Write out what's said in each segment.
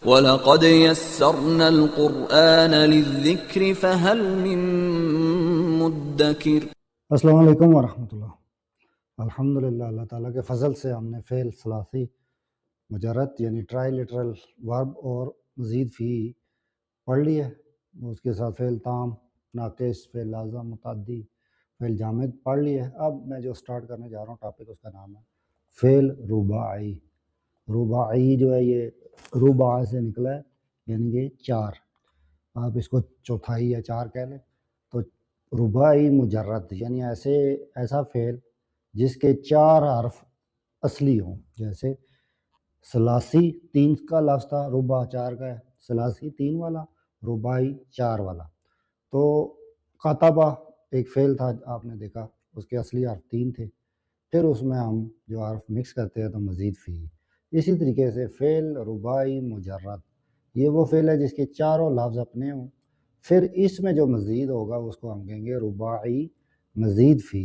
وَلَقَدْ يَسَّرْنَا الْقُرْآنَ لِلذِّكْرِ فَهَلْ مِن مُّدَّكِرٍ۔ السلام علیکم ورحمۃ اللہ۔ الحمدللہ، اللہ تعالیٰ کے فضل سے ہم نے فعل ثلاثی مجرد یعنی ٹرائی لٹرل ورب اور مزید فی پڑھ لی ہے۔ اس کے ساتھ فعل تام، ناقص، فعل لازم، متعدی، فعل جامد پڑھ لی ہے۔ اب میں جو سٹارٹ کرنے جا رہا ہوں ٹاپک، اس کا نام ہے فعل رباعی۔ رباعی جو ہے یہ ربع سے نکلا ہے، یعنی کہ چار، آپ اس کو چوتھائی یا چار کہہ لیں۔ تو رباعی مجرد یعنی ایسا فعل جس کے چار حرف اصلی ہوں، جیسے ثلاثی تین کا لفظ تھا، ربع چار کا ہے، ثلاثی تین والا، رباعی چار والا۔ تو قطبہ ایک فعل تھا، آپ نے دیکھا اس کے اصلی حرف تین تھے، پھر اس میں ہم جو حرف مکس کرتے ہیں تو مزید فی۔ اسی طریقے سے فعل رباعی مجرد یہ وہ فعل ہے جس کے چاروں لفظ اپنے ہوں، پھر اس میں جو مزید ہوگا اس کو ہم کہیں گے رباعی مزید فی۔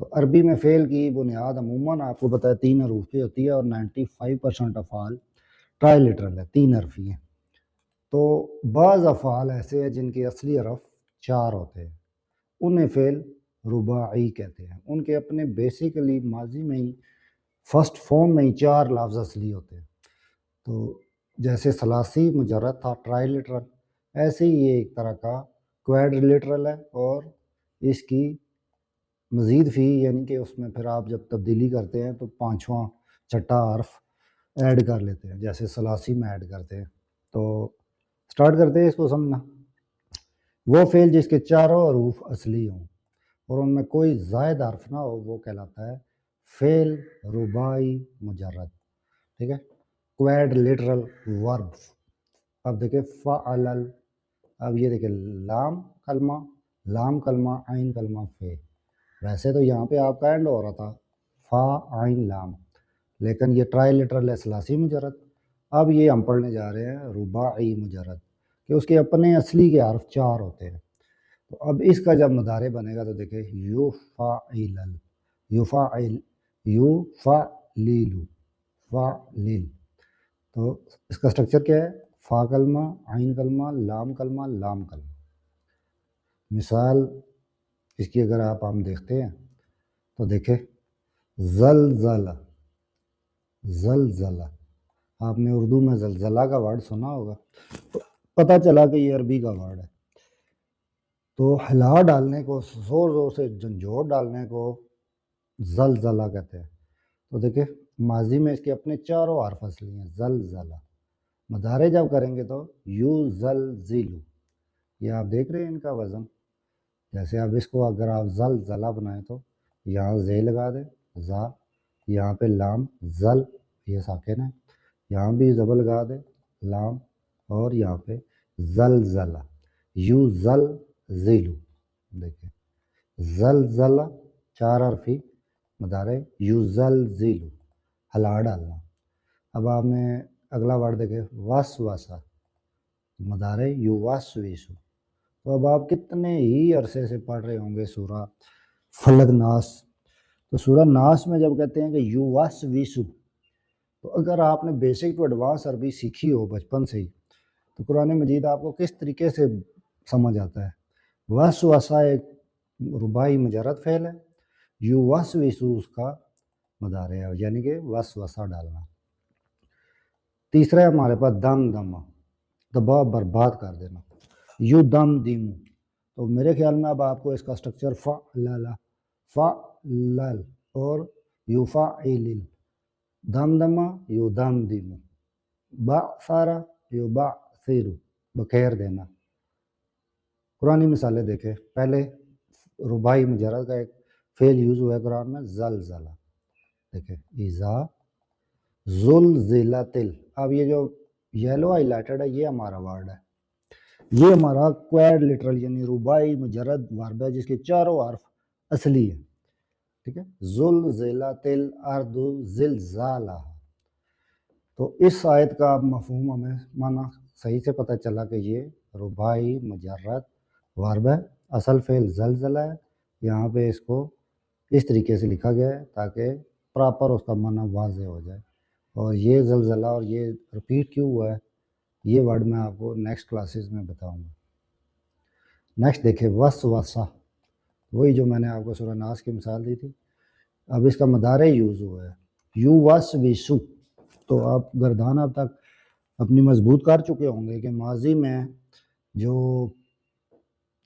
تو عربی میں فعل کی بنیاد عموماً آپ کو پتہ ہے تین حروف پہ ہوتی ہے، اور 95% افعال ٹرائی لٹرل ہے، تین حرفی ہیں۔ تو بعض افعال ایسے ہیں جن کے اصلی حرف چار ہوتے ہیں، انہیں فعل رباعی کہتے ہیں۔ ان کے اپنے بیسیکلی ماضی میں ہی فرسٹ فارم میں ہی چار لفظ اصلی ہوتے ہیں۔ تو جیسے ثلاثی مجرد تھا ٹرائی لٹرل، ایسے ہی یہ ایک طرح کا کویڈر لٹرل ہے، اور اس کی مزید فی یعنی کہ اس میں پھر آپ جب تبدیلی کرتے ہیں تو پانچواں چھٹا حرف ایڈ کر لیتے ہیں، جیسے ثلاثی میں ایڈ کرتے ہیں۔ تو سٹارٹ کرتے ہیں اس کو سمجھنا۔ وہ فعل جس کے چاروں حروف اصلی ہوں اور ان میں کوئی زائد حرف نہ ہو، وہ کہلاتا ہے فعل رباعی مجرد، ٹھیک ہے، کویڈ لٹرل ورب۔ اب دیکھیں فعلل، اب یہ دیکھیں لام کلمہ عین کلمہ فے، ویسے تو یہاں پہ آپ کا اینڈ ہو رہا تھا فا عین لام، لیکن یہ ٹرائی لٹرل ہے ثلاثی مجرد۔ اب یہ ہم پڑھنے جا رہے ہیں رباعی مجرد، کہ اس کے اپنے اصلی کے حرف چار ہوتے ہیں۔ تو اب اس کا جب مضارع بنے گا تو دیکھیں یفعلل، یفعل، یفعلل، فعلل۔ تو اس کا سٹرکچر کیا ہے؟ فا کلمہ، عین کلمہ، لام کلمہ، لام کلمہ۔ مثال اس کی اگر ہم دیکھتے ہیں تو دیکھیں زلزلہ، زلزلہ، آپ نے اردو میں زلزلہ کا ورڈ سنا ہوگا، تو پتہ چلا کہ یہ عربی کا ورڈ ہے۔ تو ہلا ڈالنے کو، زور زور سے جھنجھوڑ ڈالنے کو زلزلہ کہتے ہیں۔ تو دیکھیں ماضی میں اس کے اپنے چاروں حرف اصلی ہیں، زلزلہ۔ مضارع جب کریں گے تو یو زلزلو، یہ آپ دیکھ رہے ہیں ان کا وزن، جیسے اب اس کو اگر آپ زلزلہ بنائیں تو یہاں زے لگا دیں، زا، یہاں پہ لام، زل، یہ ساکن ہے، یہاں بھی زبر لگا دیں، لام، اور یہاں پہ زلزلہ، یو زلزلو۔ دیکھیں زلزلہ چار حرفی مضارع، یو زلزلو، ہلا ڈالنا۔ اب آپ نے اگلا ورڈ دیکھیں وسوسہ، مضارع یو وسوسو۔ تو اب آپ کتنے ہی عرصے سے پڑھ رہے ہوں گے سورہ فلق ناس، تو سورہ ناس میں جب کہتے ہیں کہ یو وسوسو، تو اگر آپ نے بیسک ٹو ایڈوانس عربی سیکھی ہو بچپن سے ہی تو قرآن مجید آپ کو کس طریقے سے سمجھ آتا ہے۔ وسوسہ ایک رباعی مجرد فعل ہے، یو وسوسو اس کا مضارع ہے، یعنی کہ وسوسہ ڈالنا۔ تیسرا ہے ہمارے پاس دم دمہ، تباہ برباد کر دینا، یو دم دیمو۔ تو میرے خیال میں اب آپ کو اس کا سٹرکچر فعلل، فعلل اور یفعلل، دم دمہ، یو دم دیمو، بعثر، یو بعثر، بکھیر دینا۔ قرآنی مثالیں دیکھیں، پہلے رباعی مجرد کا ایک فعل یوز ہوا ہے قرآن میں، زلزلہ، دیکھیں اذا زلزلت۔ اب یہ جو یلو ہائی لائٹڈ ہے یہ ہمارا ورڈ ہے، یہ ہمارا کویڈ لٹرل یعنی رباعی مجرد ورب ہے جس کے چاروں حرف اصلی ہیں، ٹھیک ہے، زلزلت الارض زلزالہ۔ تو اس آیت کا مفہوم ہمیں معنی صحیح سے پتہ چلا کہ یہ رباعی مجرد ورب ہے، اصل فعل زلزلہ ہے، یہاں پہ اس کو اس طریقے سے لکھا گیا ہے تاکہ پراپر اس کا معنی واضح ہو جائے۔ اور یہ زلزلہ اور یہ رپیٹ کیوں ہوا ہے یہ ورڈ میں آپ کو نیکسٹ کلاسز میں بتاؤں گا. نیکسٹ دیکھیں وسوسہ، وہی جو میں نے آپ کو سورہ ناس کی مثال دی تھی. اب اس کا مدارے یوز ہوا ہے یو وس ویسو. تو آپ گردان اب تک اپنی مضبوط کر چکے ہوں گے کہ ماضی میں جو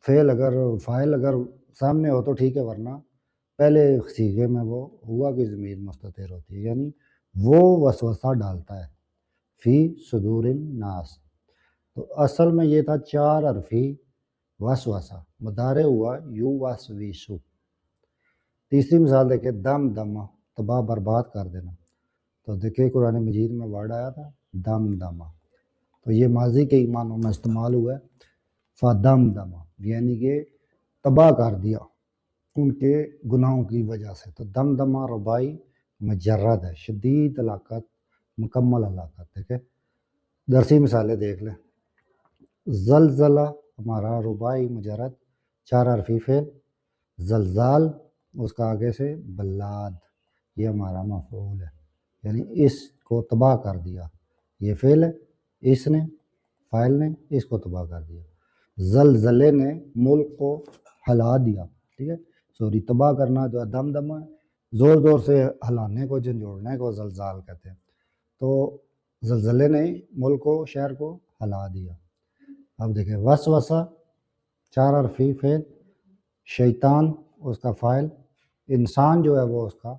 فاعل اگر سامنے ہو تو ٹھیک ہے، ورنہ پہلے صیغے میں وہ ہوا کی ضمیر مستتر ہوتی ہے، یعنی وہ وسوسہ ڈالتا ہے فی صدور الناس. تو اصل میں یہ تھا 4 حرفی وسوسہ، مدارے ہوا یو وسوسو. تیسری مثال دیکھیں دم دمہ، تباہ برباد کر دینا. تو دیکھیں قرآن مجید میں ورڈ آیا تھا دم دمہ، تو یہ ماضی کے معنوں میں استعمال ہوا ہے فدم دمہ، یعنی کہ تباہ کر دیا ان کے گناہوں کی وجہ سے. تو دم دمہ ربائی مجرد ہے، شدید ہلاکت، مکمل ہلاکت. دیکھیں درسی مثالیں دیکھ لیں. زلزلہ ہمارا ربائی مجرد 4 حرفی فعل، زلزال اس کا آگے سے بلاد، یہ ہمارا مفعول ہے، یعنی اس کو تباہ کر دیا. یہ فعل ہے، اس نے فاعل نے اس کو تباہ کر دیا. زلزلے نے ملک کو ہلا دیا. ٹھیک ہے، سوری تباہ کرنا جو دم دم ہے، زور زور سے ہلانے کو، جھنجھوڑنے کو زلزال کہتے ہیں. تو زلزلے نے ملک کو، شہر کو ہلا دیا. اب دیکھیں وسوسہ 4 حرفی فعل، شیطان اس کا فاعل، انسان جو ہے وہ اس کا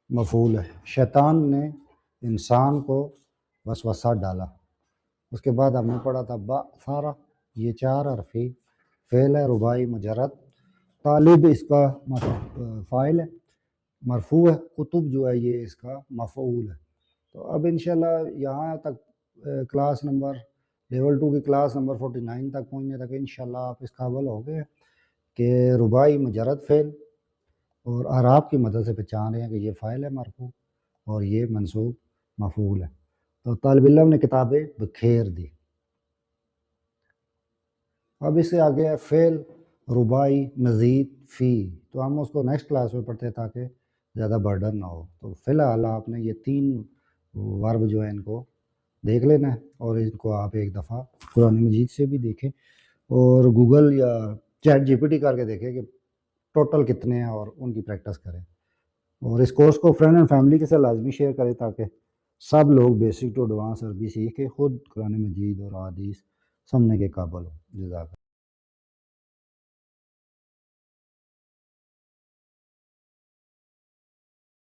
مفعول ہے. شیطان نے انسان کو وسوسہ ڈالا. اس کے بعد ہم نے پڑھا تھا با سارا، یہ 4 حرفی فعل ہے ربائی مجرد. طالب اس کا فاعل ہے، مرفوع ہے. کتب جو ہے یہ اس کا مفعول ہے. تو اب انشاءاللہ یہاں تک کلاس نمبر لیول 2 کی کلاس نمبر 49 تک پہنچنے تک انشاءاللہ آپ اس قابل ہو گئے کہ ربائی مجرد فعل اور اعراب کی مدد سے پہچان رہے ہیں کہ یہ فاعل ہے مرفوع اور یہ منصوب مفعول ہے. تو طالب علم نے کتابیں بکھیر دی. اب اس سے آگے ہے فعل ربائی مزید فی، تو ہم اس کو نیکسٹ کلاس میں پڑھتے ہیں تاکہ زیادہ برڈن نہ ہو. تو فی الحال آپ نے یہ 3 ورب جو ہیں ان کو دیکھ لینا ہے، اور ان کو آپ ایک دفعہ قرآن مجید سے بھی دیکھیں اور گوگل یا چیٹ جی پی ٹی کر کے دیکھیں کہ ٹوٹل کتنے ہیں اور ان کی پریکٹس کریں. اور اس کورس کو فرینڈ اینڈ فیملی کے ساتھ لازمی شیئر کریں تاکہ سب لوگ بیسک ٹو ایڈوانس عربی سیکھ کے خود قرآن مجید اور احادیث سمجھنے کے قابل ہوں. جزاک اللہ.